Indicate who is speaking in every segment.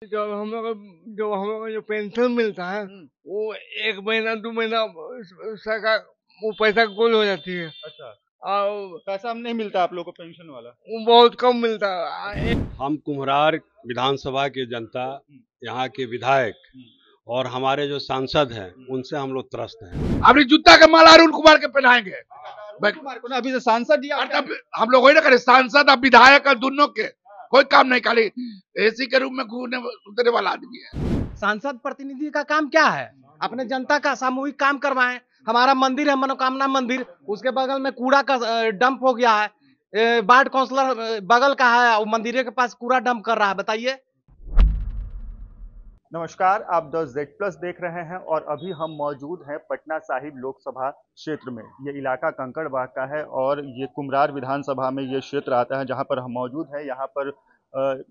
Speaker 1: जो पेंशन मिलता है वो 1 महीना 2 महीना सरकार वो पैसा गोल हो जाती है।
Speaker 2: अच्छा,
Speaker 1: और
Speaker 2: पैसा हम नहीं मिलता आप लोगों को पेंशन वाला?
Speaker 1: वो बहुत कम मिलता है।
Speaker 3: हम कुम्हरार विधानसभा के जनता, यहाँ के विधायक और हमारे जो सांसद हैं उनसे हम लोग त्रस्त हैं।
Speaker 4: अपनी जूता का माला अरुण कुमार के पहनाएंगे।
Speaker 2: अरुण कुमार को ना अभी से सांसद जी
Speaker 4: और तब हम लोग वही ना करें, सांसद और विधायक और दोनों के कोई काम नहीं, खाली एसी के रूम में घूमने उतरने वाला आदमी है।
Speaker 5: सांसद प्रतिनिधि का काम क्या है? अपने जनता का सामूहिक काम करवाएं। हमारा मंदिर है मनोकामना मंदिर, उसके बगल में कूड़ा का डंप हो गया है। वार्ड काउंसलर बगल का है, वो मंदिर के पास कूड़ा डंप कर रहा है। बताइए।
Speaker 2: नमस्कार, आप द Z+ देख रहे हैं और अभी हम मौजूद हैं पटना साहिब लोकसभा क्षेत्र में। ये इलाका कंकड़बाग का है और ये कुम्हरार विधानसभा में ये क्षेत्र आता है जहां पर हम मौजूद हैं। यहाँ पर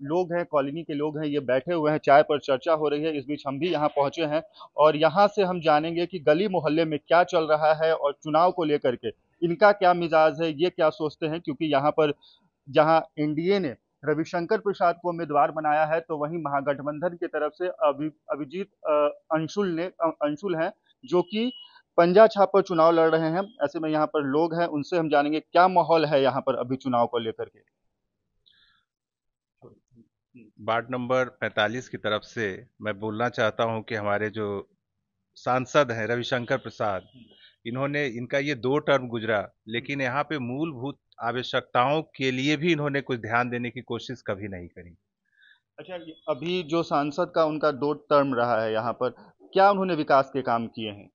Speaker 2: लोग हैं, कॉलोनी के लोग हैं, ये बैठे हुए हैं, चाय पर चर्चा हो रही है। इस बीच हम भी यहाँ पहुंचे हैं और यहाँ से हम जानेंगे कि गली मोहल्ले में क्या चल रहा है और चुनाव को लेकर के इनका क्या मिजाज है, ये क्या सोचते हैं। क्योंकि यहाँ पर जहाँ एनडीए ने रविशंकर प्रसाद को उम्मीदवार बनाया है तो वहीं महागठबंधन की तरफ से अभिजीत अंशुल हैं जो कि पंजा छाप पर चुनाव लड़ रहे हैं। ऐसे में यहाँ पर लोग हैं, उनसे हम जानेंगे क्या माहौल है यहाँ पर अभी चुनाव को लेकर के।
Speaker 6: वार्ड नंबर 45 की तरफ से मैं बोलना चाहता हूं कि हमारे जो सांसद हैं रविशंकर प्रसाद, इनका ये 2 टर्म गुजरा, लेकिन यहाँ पे मूलभूत आवश्यकताओं के लिए भी इन्होंने कुछ ध्यान देने की कोशिश कभी नहीं करी।
Speaker 2: अच्छा, अभी जो सांसद का उनका 2 टर्म रहा है यहाँ पर, क्या उन्होंने विकास के काम किए हैं?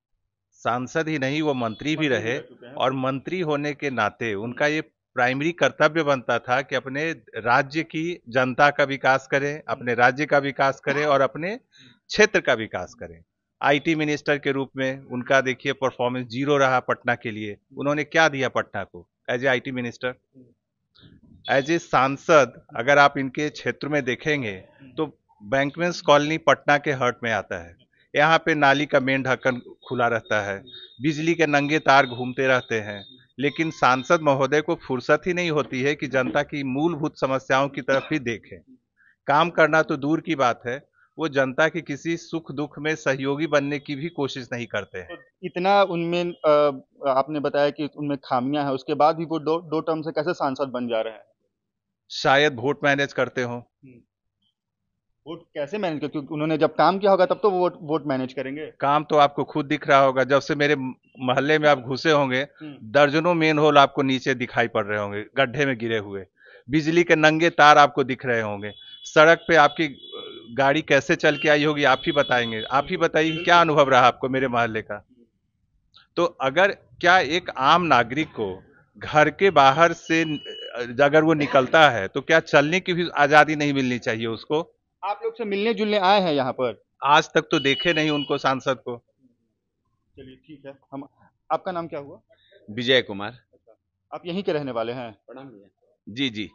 Speaker 6: सांसद ही नहीं, वो मंत्री भी रहे और मंत्री होने के नाते उनका ये प्राइमरी कर्तव्य बनता था कि अपने राज्य की जनता का विकास करें, अपने राज्य का विकास करें और अपने क्षेत्र का विकास करें। आईटी मिनिस्टर के रूप में उनका देखिए परफॉर्मेंस 0 रहा पटना के लिए। उन्होंने क्या दिया पटना को as a IT minister? As a सांसद अगर आप इनके क्षेत्र में देखेंगे तो बैंकमेंस कॉलोनी पटना के हर्ट में आता है। यहाँ पे नाली का मेन ढक्कन खुला रहता है, बिजली के नंगे तार घूमते रहते हैं, लेकिन सांसद महोदय को फुर्सत ही नहीं होती है कि जनता की मूलभूत समस्याओं की तरफ ही देखें। काम करना तो दूर की बात है, वो जनता के किसी सुख दुख में सहयोगी बनने की भी कोशिश नहीं करते हैं।
Speaker 2: इतना उनमें आपने बताया कि उनमें खामियां हैं, उसके बाद भी वो दो टर्म से कैसे सांसद बन जा रहे हैं?
Speaker 6: शायद वोट मैनेज करते हो।
Speaker 2: वोट कैसे मैनेज कर? क्योंकि उन्होंने जब काम किया होगा तब तो वो वोट मैनेज करेंगे।
Speaker 6: काम तो आपको खुद दिख रहा होगा, जब से मेरे मोहल्ले में आप घुसे होंगे दर्जनों मेन होल आपको नीचे दिखाई पड़ रहे होंगे, गड्ढे में गिरे हुए। बिजली के नंगे तार आपको दिख रहे होंगे। सड़क पे आपकी गाड़ी कैसे चल के आई होगी आप ही बताएंगे। आप ही बताइए क्या अनुभव रहा आपको मेरे मोहल्ले का। तो अगर क्या एक आम नागरिक को घर के बाहर से अगर वो निकलता है तो क्या चलने की भी आजादी नहीं मिलनी चाहिए उसको?
Speaker 2: आप लोग से मिलने जुलने आए हैं यहाँ पर?
Speaker 6: आज तक तो देखे नहीं उनको, सांसद को।
Speaker 2: चलिए ठीक है। हम आपका नाम क्या हुआ?
Speaker 7: विजय कुमार।
Speaker 2: आप यहीं के रहने वाले हैं?
Speaker 7: जी जी।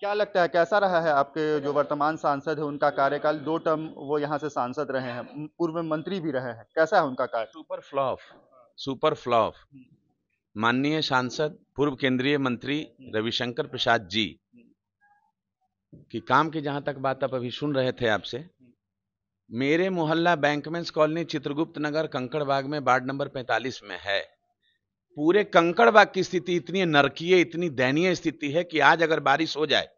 Speaker 2: क्या लगता है कैसा रहा है आपके जो वर्तमान सांसद है उनका कार्यकाल? 2 टर्म वो यहाँ से सांसद रहे हैं, पूर्व में मंत्री भी रहे हैं, कैसा है उनका कार्य?
Speaker 7: Super flop. माननीय सांसद पूर्व केंद्रीय मंत्री रविशंकर प्रसाद जी कि काम की जहां तक बात आप अभी सुन रहे थे आपसे, मेरे मोहल्ला बैंकमेंस कॉलोनी चित्रगुप्त नगर कंकड़बाग में वार्ड नंबर 45 में है। पूरे कंकड़बाग की स्थिति इतनी नरकीय, इतनी दयनीय स्थिति है कि आज अगर बारिश हो जाए,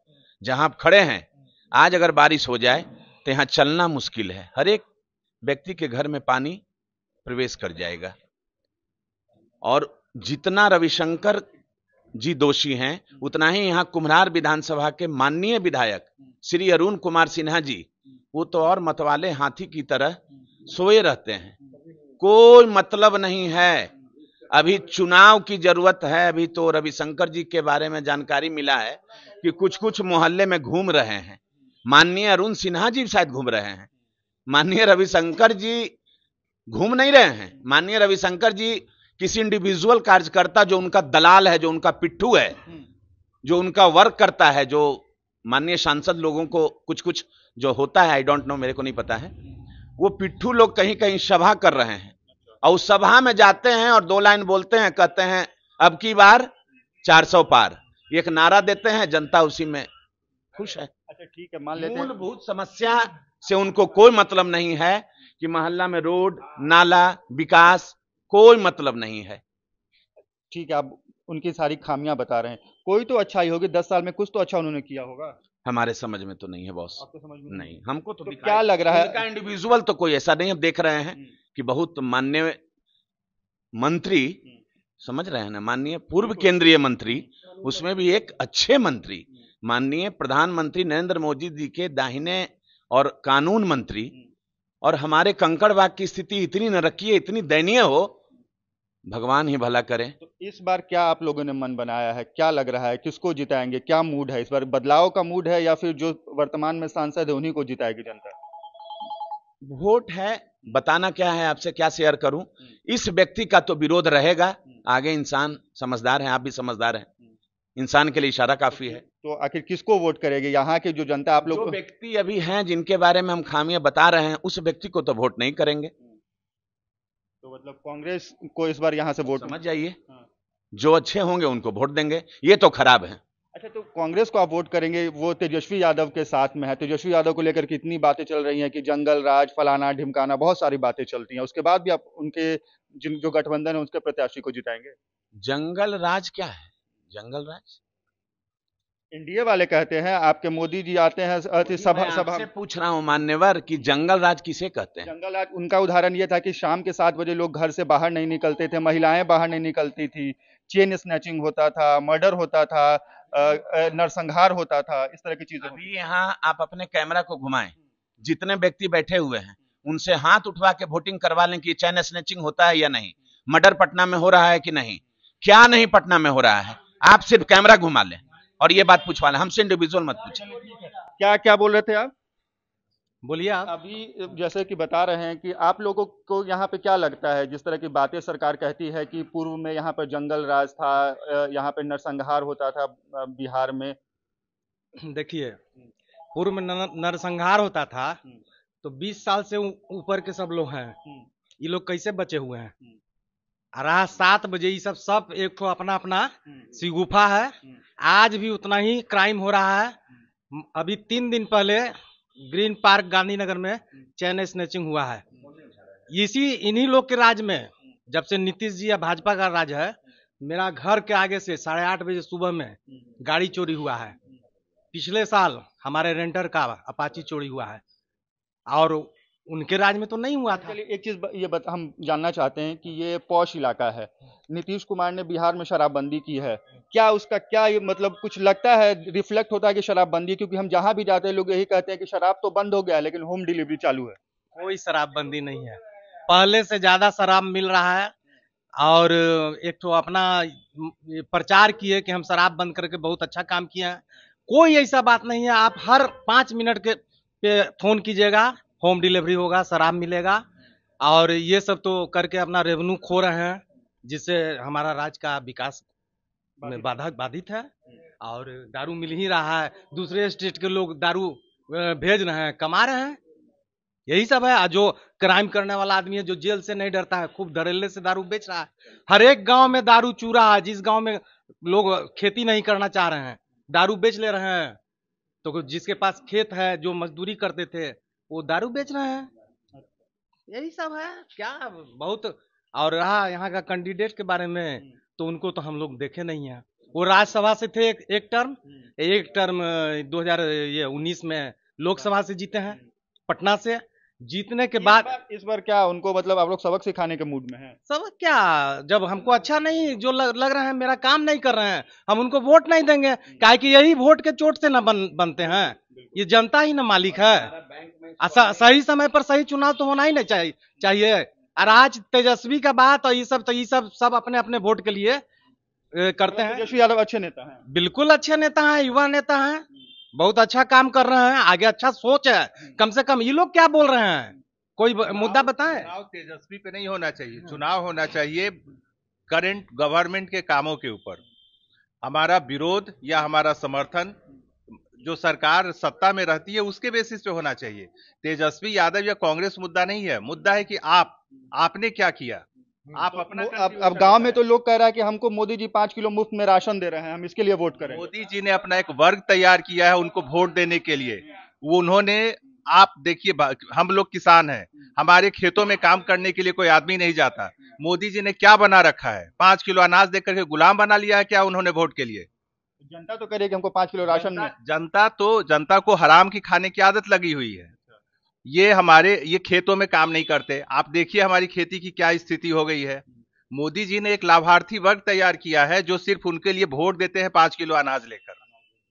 Speaker 7: जहां आप खड़े हैं, आज अगर बारिश हो जाए तो यहां चलना मुश्किल है। हर एक व्यक्ति के घर में पानी प्रवेश कर जाएगा। और जितना रविशंकर जी दोषी हैं, उतना ही यहाँ कुम्हरार विधानसभा के माननीय विधायक श्री अरुण कुमार सिन्हा जी, वो तो और मतवाले हाथी की तरह सोए रहते हैं। कोई मतलब नहीं है। अभी चुनाव की जरूरत है। अभी तो रविशंकर जी के बारे में जानकारी मिला है कि कुछ कुछ मोहल्ले में घूम रहे हैं। माननीय अरुण सिन्हा जी शायद घूम रहे हैं, माननीय रविशंकर जी घूम नहीं रहे हैं। माननीय रविशंकर जी किसी इंडिविजुअल कार्यकर्ता जो उनका दलाल है, जो उनका पिट्ठू है, जो उनका वर्क करता है, जो माननीय सांसद लोगों को कुछ कुछ जो होता है, आई डोंट नो, मेरे को नहीं पता है, वो पिट्ठू लोग कहीं कहीं सभा कर रहे हैं और उस सभा में जाते हैं और 2 लाइन बोलते हैं, कहते हैं अब की बार 400 पार, एक नारा देते हैं, जनता उसी में खुश है।
Speaker 2: अच्छा ठीक है, मान लेते हैं
Speaker 7: मूलभूत समस्या से उनको कोई मतलब नहीं है कि मोहल्ला में रोड नाला विकास, कोई मतलब नहीं है।
Speaker 2: ठीक है, आप उनकी सारी खामियां बता रहे हैं, कोई तो अच्छाई होगी, 10 साल में कुछ तो अच्छा उन्होंने किया होगा।
Speaker 7: हमारे समझ में तो नहीं है बॉस,
Speaker 2: आपको समझ में
Speaker 7: नहीं हमको तो
Speaker 2: तो
Speaker 7: दिखाई-
Speaker 2: क्या लग रहा है?
Speaker 7: उनका इंडिविजुअल तो कोई ऐसा नहीं, हम देख रहे हैं कि बहुत माननीय मंत्री, समझ रहे हैं ना, माननीय पूर्व केंद्रीय मंत्री, उसमें भी एक अच्छे मंत्री, माननीय प्रधानमंत्री नरेंद्र मोदी जी के दाहिने और कानून मंत्री, और हमारे कंकड़बाग की स्थिति इतनी नरकीय, इतनी दयनीय हो, भगवान ही भला करे।
Speaker 2: तो इस बार क्या आप लोगों ने मन बनाया है, क्या लग रहा है, किसको जिताएंगे, क्या मूड है इस बार? बदलाव का मूड है या फिर जो वर्तमान में सांसद है उन्हीं को जिताएगी जनता?
Speaker 7: वोट है, बताना क्या है, आपसे क्या शेयर करूं। इस व्यक्ति का तो विरोध रहेगा, आगे इंसान समझदार है, आप भी समझदार हैं, इंसान के लिए इशारा काफी है।
Speaker 2: तो आखिर किसको वोट करेगी यहाँ की जो जनता? आप
Speaker 7: जो
Speaker 2: लोग
Speaker 7: व्यक्ति अभी हैं जिनके बारे में हम खामियां बता रहे हैं, उस व्यक्ति को तो वोट नहीं करेंगे।
Speaker 2: तो मतलब कांग्रेस को इस बार यहाँ से वोट
Speaker 7: समझ जाइए,
Speaker 2: हाँ।
Speaker 7: जो अच्छे होंगे उनको वोट देंगे, ये तो खराब है।
Speaker 2: अच्छा, तो कांग्रेस को आप वोट करेंगे, वो तेजस्वी यादव के साथ में है, तेजस्वी यादव को लेकर कितनी बातें चल रही हैं कि जंगल राज, फलाना ढिमकाना, बहुत सारी बातें चलती हैं, उसके बाद भी आप उनके जिन जो गठबंधन है उसके प्रत्याशी को जिताएंगे?
Speaker 7: जंगल राज क्या है? जंगल राज
Speaker 2: एनडीए वाले कहते हैं, आपके मोदी जी आते हैं सभा
Speaker 7: से पूछ रहा हूं मान्यवर कि जंगल राज किसे कहते हैं?
Speaker 2: जंगल राज, उनका उदाहरण ये था कि शाम के 7 बजे लोग घर से बाहर नहीं निकलते थे, महिलाएं बाहर नहीं निकलती थी, चेन स्नैचिंग होता था, मर्डर होता था, नरसंहार होता था, इस तरह की चीजें।
Speaker 7: अभी यहाँ आप अपने कैमरा को घुमाएं, जितने व्यक्ति बैठे हुए हैं उनसे हाथ उठवा के वोटिंग करवा लें कि चैन स्नैचिंग होता है या नहीं, मर्डर पटना में हो रहा है कि नहीं, क्या नहीं पटना में हो रहा है। आप सिर्फ कैमरा घुमा लें और ये बात पूछवा लें, हमसे इंडिविजुअल मत पूछें।
Speaker 2: क्या क्या बोल रहे थे आप?
Speaker 5: बोलिए आप।
Speaker 2: अभी जैसे कि बता रहे हैं कि आप लोगों को यहाँ पे क्या लगता है, जिस तरह की बातें सरकार कहती है कि पूर्व में यहाँ पर जंगल राज था, यहाँ पे नरसंहार होता था बिहार में।
Speaker 5: देखिए, पूर्व में नरसंहार होता था तो 20 साल से ऊपर के सब लोग हैं, ये लोग कैसे बचे हुए हैं? रात 7 बजे ये सब एक तो अपना अपना सिगुफा है, आज भी उतना ही क्राइम हो रहा है। अभी 3 दिन पहले ग्रीन पार्क गांधीनगर में चैन स्नैचिंग हुआ है, इन्हीं लोग के राज में। जब से नीतीश जी या भाजपा का राज है, मेरा घर के आगे से 8:30 बजे सुबह में गाड़ी चोरी हुआ है। पिछले साल हमारे रेंटर का अपाची चोरी हुआ है, और उनके राज में तो नहीं हुआ था।
Speaker 2: चलिए एक चीज हम जानना चाहते हैं कि ये पॉश इलाका है, नीतीश कुमार ने बिहार में शराबबंदी की है, क्या उसका क्या ये मतलब कुछ लगता है, रिफ्लेक्ट होता है कि शराबबंदी? क्योंकि हम जहां भी जाते हैं लोग यही कहते हैं कि शराब तो बंद हो गया है लेकिन होम डिलीवरी चालू है।
Speaker 5: कोई शराबबंदी नहीं है, पहले से ज्यादा शराब मिल रहा है। और एक तो अपना प्रचार किए कि हम शराब बंद करके बहुत अच्छा काम किए हैं, कोई ऐसा बात नहीं है। आप हर 5 मिनट के पे फोन कीजिएगा, होम डिलीवरी होगा, शराब मिलेगा। और ये सब तो करके अपना रेवेन्यू खो रहे हैं, जिससे हमारा राज्य का विकास में बाधित है। और दारू मिल ही रहा है, दूसरे स्टेट के लोग दारू भेज रहे हैं, कमा रहे हैं, यही सब है। जो क्राइम करने वाला आदमी है, जो जेल से नहीं डरता है, खूब धड़ल्ले से दारू बेच रहा है। हर एक गांव में दारू चूरा है, जिस गांव में लोग खेती नहीं करना चाह रहे हैं दारू बेच ले रहे हैं, तो जिसके पास खेत है, जो मजदूरी करते थे, वो दारू बेच रहे हैं। यही सब है क्या बहुत। और रहा यहाँ का कैंडिडेट के बारे में, तो उनको तो हम लोग देखे नहीं है। वो राज्यसभा से थे एक टर्म 2019 में लोकसभा से जीते हैं, पटना से। जीतने के बाद
Speaker 2: इस बार क्या उनको मतलब आप लोग सबक सिखाने के मूड में हैं?
Speaker 5: सबक क्या, जब हमको अच्छा नहीं जो लग रहा है, मेरा काम नहीं कर रहे हैं, हम उनको वोट नहीं देंगे। काहे कि यही वोट के चोट से ना बनते हैं, ये जनता ही ना मालिक है। सही समय पर सही चुनाव तो होना ही नहीं चाहिए। और आज तेजस्वी का बात और ये सब अपने अपने वोट के लिए करते हैं।
Speaker 2: तेजस्वी यादव अच्छे नेता हैं,
Speaker 5: बिल्कुल अच्छे नेता हैं, युवा नेता हैं, बहुत अच्छा काम कर रहे हैं, आगे अच्छा सोच है। कम से कम ये लोग क्या बोल रहे हैं, कोई मुद्दा बताएं।
Speaker 6: चुनाव तेजस्वी पे नहीं होना चाहिए, चुनाव होना चाहिए करंट गवर्नमेंट के कामों के ऊपर। हमारा विरोध या हमारा समर्थन जो सरकार सत्ता में रहती है उसके बेसिस पे होना चाहिए। तेजस्वी यादव या कांग्रेस मुद्दा नहीं है, मुद्दा है कि आपने क्या किया, आप अपना
Speaker 2: अब गांव में तो लोग कह रहा है कि हमको मोदी जी 5 किलो मुफ्त में राशन दे रहे हैं, हम इसके लिए वोट करें।
Speaker 6: मोदी जी ने अपना एक वर्ग तैयार किया है उनको वोट देने के लिए। वो उन्होंने, आप देखिए, हम लोग किसान हैं, हमारे खेतों में काम करने के लिए कोई आदमी नहीं जाता। मोदी जी ने क्या बना रखा है? 5 किलो अनाज देकर के गुलाम बना लिया है क्या उन्होंने वोट के लिए?
Speaker 2: जनता तो करेगी हमको 5 किलो राशन में।
Speaker 6: जनता को हराम की खाने की आदत लगी हुई है। ये खेतों में काम नहीं करते। आप देखिए हमारी खेती की क्या स्थिति हो गई है। मोदी जी ने एक लाभार्थी वर्ग तैयार किया है जो सिर्फ उनके लिए वोट देते हैं 5 किलो अनाज लेकर।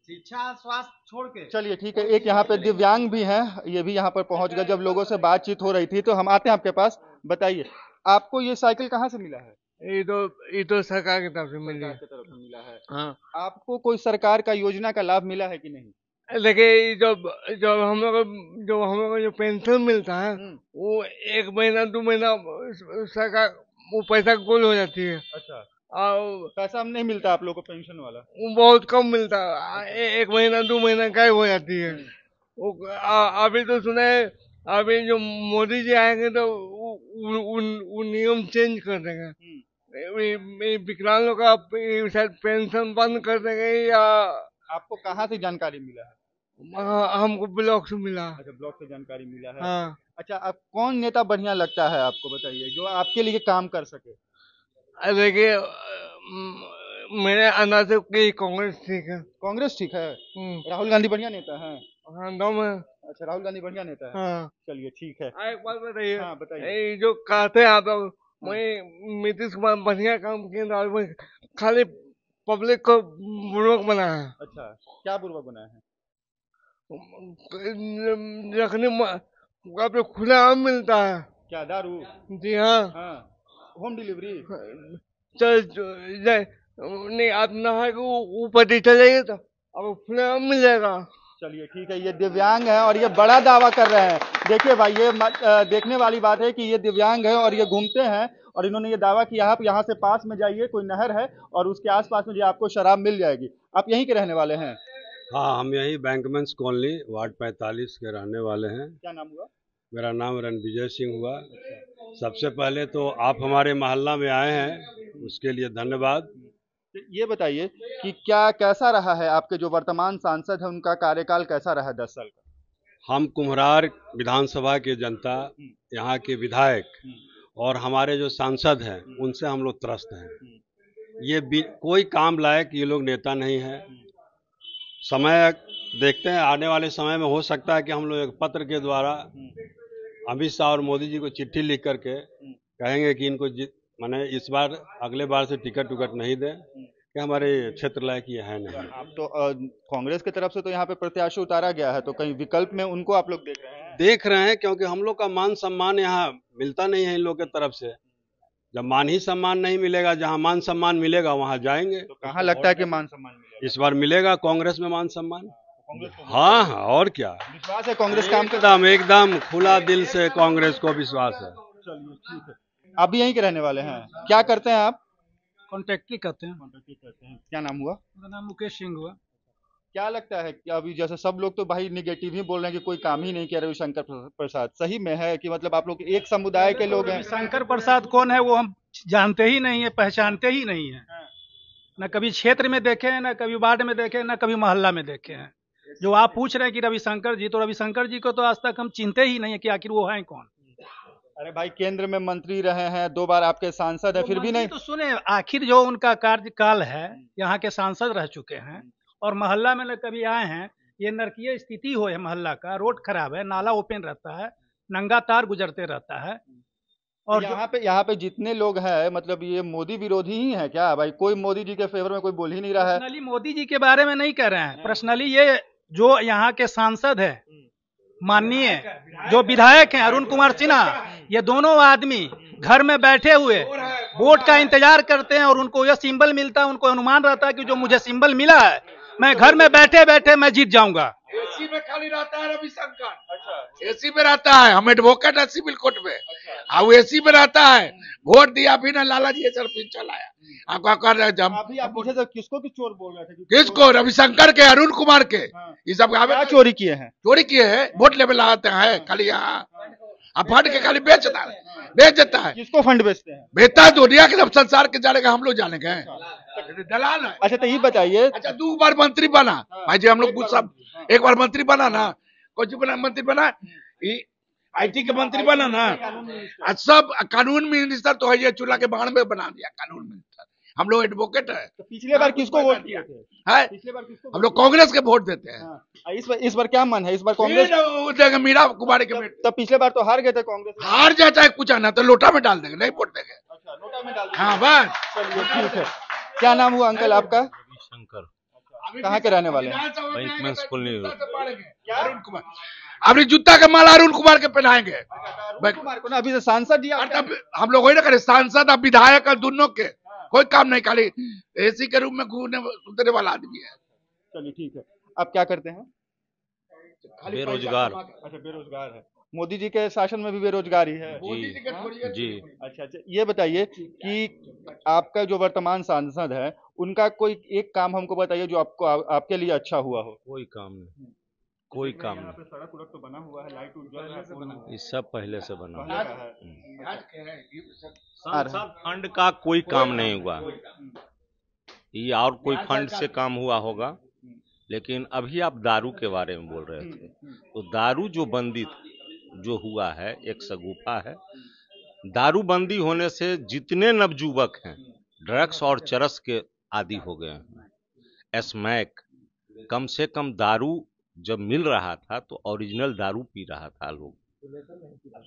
Speaker 5: शिक्षा स्वास्थ्य छोड़ के।
Speaker 2: चलिए ठीक है, एक यहाँ पे दिव्यांग भी हैं, ये भी यहाँ पर पहुंच गए। जब लोगों से बातचीत हो रही थी तो हम आते हैं आपके पास। बताइए, आपको ये साइकिल कहाँ से मिला है?
Speaker 1: ये तो सरकार की तरफ से मिली है।
Speaker 2: सरकार की तरफ से मिला है।
Speaker 1: हाँ।
Speaker 2: आपको कोई सरकार का योजना का लाभ मिला है कि नहीं?
Speaker 1: देखिए, जब हम लोग को जो पेंशन मिलता है वो 1 महीना 2 महीना सरकार वो पैसा गोल हो जाती है।
Speaker 2: अच्छा,
Speaker 1: और
Speaker 2: पैसा हम नहीं मिलता आप लोगों को पेंशन वाला?
Speaker 1: वो बहुत कम मिलता है, 1 महीना 2 महीना गायब हो जाती है वो। अभी तो सुने, अभी जो मोदी जी आएंगे तो वो नियम चेंज कर देंगे। विकलांगों का शायद पेंशन बंद कर देंगे। या
Speaker 2: आपको कहाँ से जानकारी मिला है?
Speaker 1: हमको ब्लॉक से मिला।
Speaker 2: अच्छा, ब्लॉक से जानकारी मिला है।
Speaker 1: हाँ।
Speaker 2: अच्छा, अब कौन नेता बढ़िया लगता है आपको, बताइए, जो आपके लिए काम कर सके?
Speaker 1: देखिए, मेरे अंदाज से कांग्रेस ठीक है।
Speaker 2: कांग्रेस ठीक है? राहुल गांधी बढ़िया नेता है?
Speaker 1: हाँ, दम है।
Speaker 2: अच्छा, राहुल गांधी बढ़िया नेता है।
Speaker 1: हाँ।
Speaker 2: चलिए ठीक है।
Speaker 1: एक बात बताइए।
Speaker 2: हाँ, बताइए।
Speaker 1: जो कहते हैं आप लोग, नीतीश कुमार बढ़िया काम किए, खाली पब्लिक को बुर्बक बना है।
Speaker 2: अच्छा, क्या बुर्बक बनाया है?
Speaker 1: रखने आप खुला आम मिलता है।
Speaker 2: क्या, दारू?
Speaker 1: जी हाँ।
Speaker 2: हाँ, होम डिलीवरी?
Speaker 1: नहीं, आप नहा के ऊपर चलेंगे तो अब खुला आम मिल जाएगा।
Speaker 2: चलिए ठीक है, ये दिव्यांग है और ये बड़ा दावा कर रहे हैं। देखिए भाई, ये देखने वाली बात है कि ये दिव्यांग है और ये घूमते हैं और इन्होंने ये दावा किया, आप यहाँ से पास में जाइए, कोई नहर है और उसके आसपास में जो आपको शराब मिल जाएगी। आप यहीं के रहने वाले हैं?
Speaker 3: हाँ, हम यही बैंकमेंस कॉलोनी वार्ड 45 के रहने वाले हैं।
Speaker 2: क्या नाम हुआ?
Speaker 3: मेरा नाम रणविजय सिंह हुआ। सबसे पहले तो आप हमारे मोहल्ला में आए हैं, उसके लिए धन्यवाद।
Speaker 2: ये बताइए कि कैसा रहा है आपके जो वर्तमान सांसद है, उनका कार्यकाल कैसा रहा 10 साल का?
Speaker 3: हम कुम्हरार विधानसभा के जनता, यहाँ के विधायक और हमारे जो सांसद हैं उनसे हम लोग त्रस्त हैं। ये कोई काम लायक ये लोग नेता नहीं है। समय देखते हैं, आने वाले समय में हो सकता है कि हम लोग एक पत्र के द्वारा अमित शाह और मोदी जी को चिट्ठी लिख करके कहेंगे कि इनको माने इस बार अगले बार से टिकट नहीं दें कि हमारे क्षेत्र लायक ये है नहीं।
Speaker 2: आप तो कांग्रेस की तरफ से तो यहाँ पे प्रत्याशी उतारा गया है, तो कहीं विकल्प में उनको आप लोग देख रहे हैं?
Speaker 3: देख रहे हैं, क्योंकि हम लोग का मान सम्मान यहाँ मिलता नहीं है इन लोग की तरफ से। जब मान ही सम्मान नहीं मिलेगा, जहाँ मान सम्मान मिलेगा वहाँ जाएंगे।
Speaker 2: तो कहाँ लगता है कि मान सम्मान मिलेगा?
Speaker 3: इस बार मिलेगा कांग्रेस में मान सम्मान। हाँ, और क्या
Speaker 2: विश्वास है कांग्रेस काम
Speaker 3: एकदम खुला दिल से कांग्रेस को विश्वास है।
Speaker 2: चलिए ठीक है। आप भी यहीं के रहने वाले हैं? क्या करते हैं आप?
Speaker 5: कॉन्ट्रैक्टरी करते हैं।
Speaker 2: क्या नाम हुआ?
Speaker 5: मेरा नाम मुकेश सिंह हुआ।
Speaker 2: क्या लगता है कि अभी जैसे सब लोग तो भाई निगेटिव ही बोल रहे हैं कि कोई काम ही नहीं किया रविशंकर प्रसाद, सही में है कि मतलब आप लोग एक समुदाय के लोग हैं?
Speaker 5: रविशंकर प्रसाद कौन है वो हम जानते ही नहीं है, पहचानते ही नहीं है। न कभी क्षेत्र में देखे हैं, न कभी वार्ड में देखे, न कभी मोहल्ला में देखे हैं। जो आप पूछ रहे हैं कि रविशंकर जी, तो रविशंकर जी को तो आज तक हम चिंते ही नहीं है कि आखिर वो हैं कौन।
Speaker 2: अरे भाई, केंद्र में मंत्री रहे हैं, 2 बार आपके सांसद है, फिर भी नहीं।
Speaker 5: तो सुने, आखिर जो उनका कार्यकाल है, यहाँ के सांसद रह चुके हैं और मोहल्ला में न कभी आए हैं। ये नरकीय स्थिति हो है मोहल्ला का, रोड खराब है, नाला ओपन रहता है, नंगा तार गुजरते रहता है। और
Speaker 2: यहाँ पे जितने लोग हैं, मतलब ये मोदी विरोधी ही है क्या भाई? कोई मोदी जी के फेवर में कोई बोल ही नहीं रहा है।
Speaker 5: पर्सनली मोदी जी के बारे में नहीं कह रहे हैं, पर्सनली ये जो यहाँ के सांसद है, माननीय जो विधायक हैं अरुण कुमार सिन्हा, ये दोनों आदमी घर में बैठे हुए वोट का इंतजार करते हैं और उनको यह सिंबल मिलता है, उनको अनुमान रहता है कि जो मुझे सिंबल मिला है मैं घर में बैठे बैठे मैं जीत जाऊंगा।
Speaker 4: एसी में खाली रहता है रविशंकर। अच्छा, एसी में रहता है, हम एडवोकेट है सिविल कोर्ट में। अच्छा, वो एसी में रहता है, वोट दिया भी ना, लाला जी सर फिर चलाया। आपका कर रहे जब
Speaker 2: अभी आप पीछे से किसको की चोर बोल रहे थे?
Speaker 4: किसको? रविशंकर के, अरुण कुमार के। ये सब
Speaker 2: क्या चोरी किए हैं?
Speaker 4: चोरी किए हैं, वोट लेवल लगाते हैं खाली यहाँ, अब फट के खाली बेचता है। बेच देता है।
Speaker 2: किसको फंड बेचते हैं?
Speaker 4: बेचता है दुनिया के, सब संसार के जानेगा, हम लोग जानेंगे। दलाल है।
Speaker 2: अच्छा तो ये बताइए,
Speaker 4: अच्छा 2 बार मंत्री बना भाई जी, हम लोग सब एक बार मंत्री बना ना, कौन सी बना मंत्री बना, IT के मंत्री बना ना, सब कानून मिनिस्टर तो है, ये चूल्हा के बाण में बना दिया कानून मिनिस्टर। हम लोग एडवोकेट है।
Speaker 2: तो पिछले बार किसको वोट किए थे?
Speaker 4: है
Speaker 2: पिछले बार किसको?
Speaker 4: हम लोग कांग्रेस के वोट देते हैं।
Speaker 2: हाँ। इस बार क्या मन है? इस बार कांग्रेस
Speaker 4: देंगे मीरा कुमारी के बेटे।
Speaker 2: तो पिछले बार तो हार गए थे कांग्रेस।
Speaker 4: हार जाता है कुछ आना तो लोटा में डाल देंगे, नहीं वोट देंगे।
Speaker 2: अच्छा, लोटा में डाल देंगे।
Speaker 4: हाँ बस।
Speaker 2: चलिए ठीक है। क्या नाम हुआ अंकल आपका?
Speaker 3: शंकर,
Speaker 2: कहाँ के रहने वाले हैं?
Speaker 4: अरुण कुमार। अभी जूता का माल अरुण कुमार के पहनाएंगे।
Speaker 2: कुमार को ना अभी से सांसद जी
Speaker 4: हम लोग वही ना करें, सांसद और विधायक दोनों के कोई काम नहीं, खाली AC के रूम में घूमने सुतने वाला आदमी है।
Speaker 2: चलिए ठीक है। आप क्या करते हैं?
Speaker 3: बेरोजगार।
Speaker 2: अच्छा बेरोजगार है। मोदी जी के शासन में भी बेरोजगारी है?
Speaker 3: जी।
Speaker 2: अच्छा, ये बताइए कि आपका जो वर्तमान सांसद है उनका कोई एक काम हमको बताइए जो आपको आपके लिए अच्छा हुआ हो।
Speaker 3: कोई काम नहीं, कोई काम नहीं।
Speaker 2: सड़क उड़क तो बना हुआ है, लाइट उड़ जल रहा है,
Speaker 3: ये सब पहले से बना हुआ है।
Speaker 2: सांसद
Speaker 3: फंड का कोई काम नहीं हुआ, ये और कोई फंड से काम हुआ होगा। लेकिन अभी आप दारू के बारे में बोल रहे थे, तो दारू जो बंदी जो हुआ है एक सगुफा है। दारूबंदी होने से जितने नवजुवक हैं ड्रग्स और चरस के आदी हो गए हैं। स्मैक, कम से कम दारू जब मिल रहा था तो ओरिजिनल दारू पी रहा था लोग,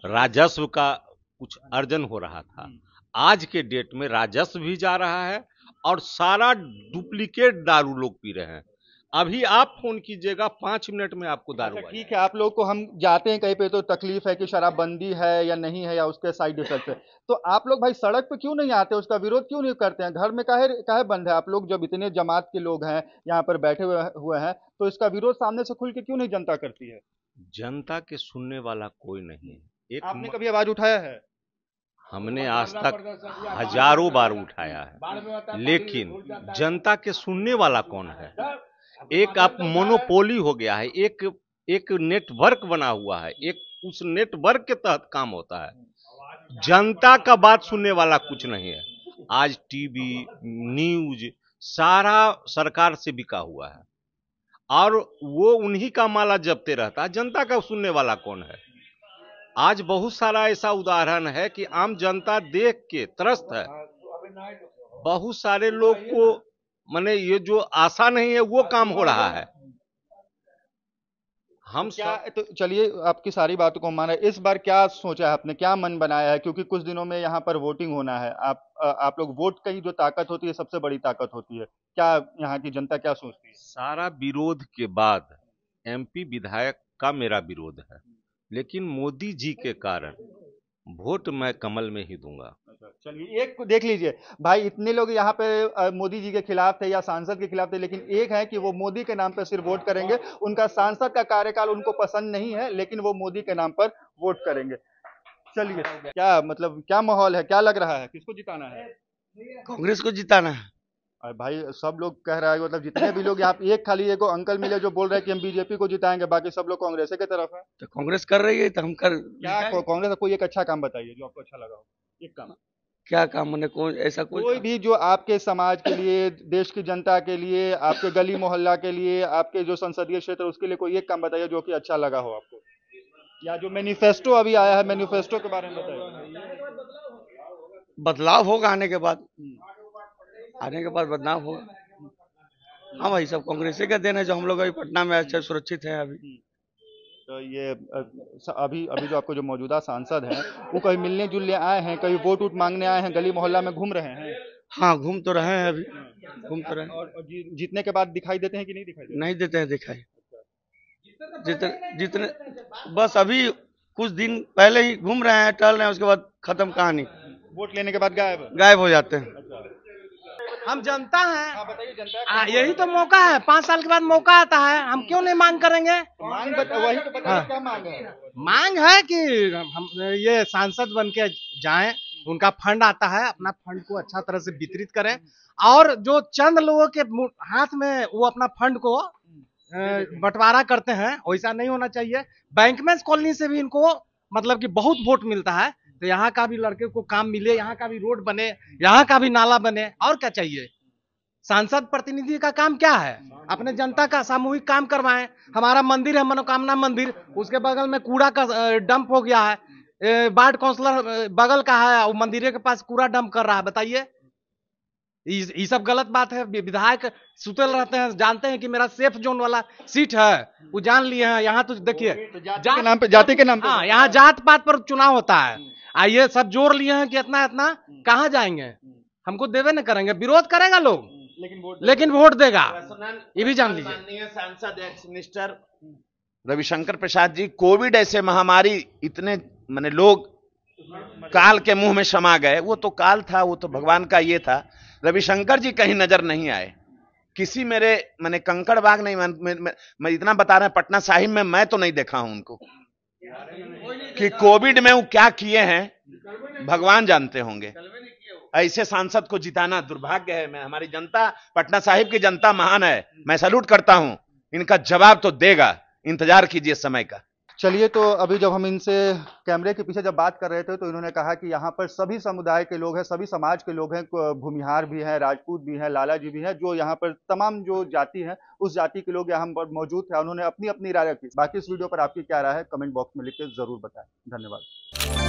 Speaker 3: राजस्व का कुछ अर्जन हो रहा था। आज के डेट में राजस्व भी जा रहा है और सारा डुप्लीकेट दारू लोग पी रहे हैं। अभी आप फोन कीजिएगा 5 मिनट में आपको दारू आ
Speaker 2: ठीक है। आप लोग को हम जाते हैं कहीं पे तो तकलीफ है कि शराबबंदी है या नहीं है या उसके साइड इफेक्ट है, तो आप लोग भाई सड़क पे क्यों नहीं आते? उसका विरोध क्यों नहीं करते हैं? घर में काहे बंद है? आप लोग जब इतने जमात के लोग हैं यहाँ पर बैठे हुए हैं तो इसका विरोध सामने से खुल के क्यों नहीं जनता करती है?
Speaker 3: जनता के सुनने वाला कोई नहीं है।
Speaker 2: आपने कभी आवाज उठाया है?
Speaker 3: हमने आज तक हजारों बार उठाया है, लेकिन जनता के सुनने वाला कौन है? एक आप मोनोपोली हो गया है, एक नेटवर्क बना हुआ है, एक उस नेटवर्क के तहत काम होता है। जनता का बात सुनने वाला कुछ नहीं है। आज टीवी न्यूज सारा सरकार से बिका हुआ है और वो उन्हीं का माला जपते रहता है। जनता का सुनने वाला कौन है? आज बहुत सारा ऐसा उदाहरण है कि आम जनता देख के त्रस्त है। बहुत सारे लोग को माने ये जो आशा नहीं है वो काम हो रहा है। हम
Speaker 2: क्या तो चलिए आपकी सारी बातों को माना, इस बार क्या सोचा है आपने, क्या मन बनाया है? क्योंकि कुछ दिनों में यहाँ पर वोटिंग होना है। आप लोग वोट की जो ताकत होती है सबसे बड़ी ताकत होती है, क्या यहाँ की जनता क्या सोचती है?
Speaker 3: सारा विरोध के बाद MP विधायक का मेरा विरोध है, लेकिन मोदी जी के कारण वोट मैं कमल में ही दूंगा।
Speaker 2: चलिए एक को देख लीजिए भाई, इतने लोग यहाँ पे मोदी जी के खिलाफ थे या सांसद के खिलाफ थे, लेकिन एक है कि वो मोदी के नाम पर सिर्फ वोट करेंगे। उनका सांसद का कार्यकाल उनको पसंद नहीं है, लेकिन वो मोदी के नाम पर वोट करेंगे। चलिए क्या मतलब क्या माहौल है, क्या लग रहा है, किसको जिताना है?
Speaker 1: कांग्रेस को जिताना है।
Speaker 2: अरे भाई सब लोग कह रहा है, मतलब जितने भी लोग यहाँ पे, एक खाली एक अंकल मिले जो बोल रहे हैं कि हम बीजेपी को जिताएंगे, बाकी सब लोग कांग्रेस के तरफ है।
Speaker 1: तो कांग्रेस कर रही है तो हम कर
Speaker 2: क्या कांग्रेस का कोई एक अच्छा काम बताइए जो आपको अच्छा लगा हो, एक काम।
Speaker 1: क्या काम मैंने कौन ऐसा
Speaker 2: कोई भी जो आपके समाज के लिए, देश की जनता के लिए, आपके गली मोहल्ला के लिए, आपके जो संसदीय क्षेत्र उसके लिए कोई एक काम बताइए जो कि अच्छा लगा हो आपको, या जो मैनिफेस्टो अभी आया है मैनिफेस्टो के बारे में बताइए।
Speaker 1: बदलाव होगा आने के बाद, बदलाव होगा। हाँ भाई सब कांग्रेस का देना है जो हम लोग अभी पटना में अच्छा सुरक्षित है अभी।
Speaker 2: तो ये अभी जो आपको जो मौजूदा सांसद हैं वो कहीं मिलने जुलने आए हैं, कहीं वोट वोट मांगने आए हैं, गली मोहल्ला में घूम रहे हैं?
Speaker 1: हाँ घूम तो रहे हैं, अभी घूम तो रहे हैं।
Speaker 2: और जीतने के बाद दिखाई देते हैं कि नहीं दिखाई देते?
Speaker 1: नहीं देते हैं दिखाई। जितने बस अभी कुछ दिन पहले ही घूम रहे हैं, टहल रहे हैं, उसके बाद खत्म कहानी।
Speaker 2: वोट लेने के बाद
Speaker 1: गायब हो जाते हैं।
Speaker 5: हम जनता हैं।
Speaker 2: हाँ बताइए, जनता
Speaker 5: यही तो मौका है, 5 साल के बाद मौका आता है, हम क्यों नहीं मांग करेंगे?
Speaker 2: मांग वही तो बताइए, क्या मांग है?
Speaker 5: मांग है कि हम ये सांसद बन के जाएं, उनका फंड आता है, अपना फंड को अच्छा तरह से वितरित करें, और जो चंद लोगों के हाथ में वो अपना फंड को बंटवारा करते हैं, वैसा नहीं होना चाहिए। बैंक में कॉलोनी से भी इनको मतलब कि बहुत वोट मिलता है, तो यहाँ का भी लड़के को काम मिले, यहाँ का भी रोड बने, यहाँ का भी नाला बने, और क्या चाहिए। सांसद प्रतिनिधि का काम क्या है, अपने जनता का सामूहिक काम करवाएं। हमारा मंदिर है मनोकामना मंदिर, उसके बगल में कूड़ा का डंप हो गया है, वार्ड काउंसलर बगल का है, वो मंदिर के पास कूड़ा डंप कर रहा है। बताइए, ये सब गलत बात है। विधायक सुतल रहते हैं, जानते हैं कि मेरा सेफ जोन वाला सीट है, वो जान लिए हैं। यहाँ तो देखिए
Speaker 2: जाति के नाम पे
Speaker 5: हाँ, यहाँ जात पात पर चुनाव होता है। आइए सब जोड़ लिए हैं कि इतना इतना कहाँ जाएंगे, हमको देवे न करेंगे, विरोध करेगा लोग, लेकिन वोट देगा, ये भी जान लीजिए।
Speaker 7: माननीय सांसद ex minister Ravishankar Prasad ji, Covid ऐसे महामारी, इतने माने लोग काल के मुंह में समा गए, वो तो काल था, वो तो भगवान का ये था। रविशंकर जी कहीं नजर नहीं आए, किसी मेरे मैंने कंकड़ बाग नहीं, मैं इतना बता रहा हूं, पटना साहिब में मैं तो नहीं देखा हूं उनको कि कोविड में वो क्या किए हैं, भगवान जानते होंगे। ऐसे सांसद को जिताना दुर्भाग्य है। मैं हमारी जनता, पटना साहिब की जनता महान है, मैं सैल्यूट करता हूं, इनका जवाब तो देगा, इंतजार कीजिए समय का।
Speaker 2: चलिए, तो अभी जब हम इनसे कैमरे के पीछे जब बात कर रहे थे तो इन्होंने कहा कि यहाँ पर सभी समुदाय के लोग हैं, सभी समाज के लोग हैं, भूमिहार भी हैं, राजपूत भी हैं, लाला जी भी हैं, जो यहाँ पर तमाम जो जाति है उस जाति के लोग यहाँ पर मौजूद थे। उन्होंने अपनी अपनी राय रखी। बाकी इस वीडियो पर आपकी क्या राय है, कमेंट बॉक्स में लिख के जरूर बताएं। धन्यवाद।